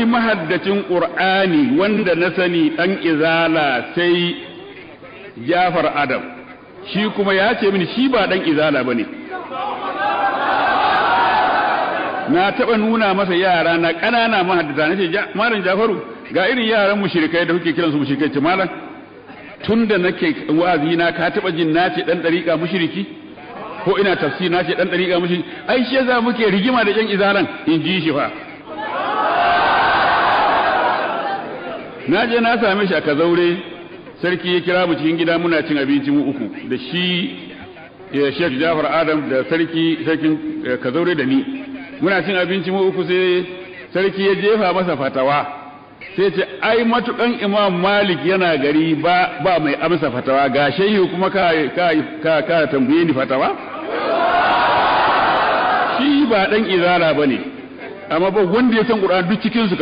mahaddacin Qur'ani wanda na sani dan izala sai Jafar Adam, shi kuma ya ce mini shi ba dan izala bane. Na taba nuna masa yara na kanana mahaddata, nace malam Jafaru ga irin yaran mushrikai da kuke kiransu mushrikai, ce malam tunda nake wazi na ka taba jin nace dan dariqa mushriki ko ina tafsir nace dan dariqa mushriki? Ai shi yasa muke rigima da yan izalan, in ji shi fa. Na je na same shi a Kazaure, sarki ya kira mu cikin gida muna cin abinci mu uku da shi Sheikh Jafar Adam da sarkin Kazaure da ni. Muna cin abinci mu uku sai sarki ya jefa masa fatawa, sai ce ai matukan Imam Malik yana gari ba mai amsa fatawa, ga shehu kuma ka tambaye ni fatawa? Shi ba dan izara bane, amma ba wanda ya san Qur'an duk cikin su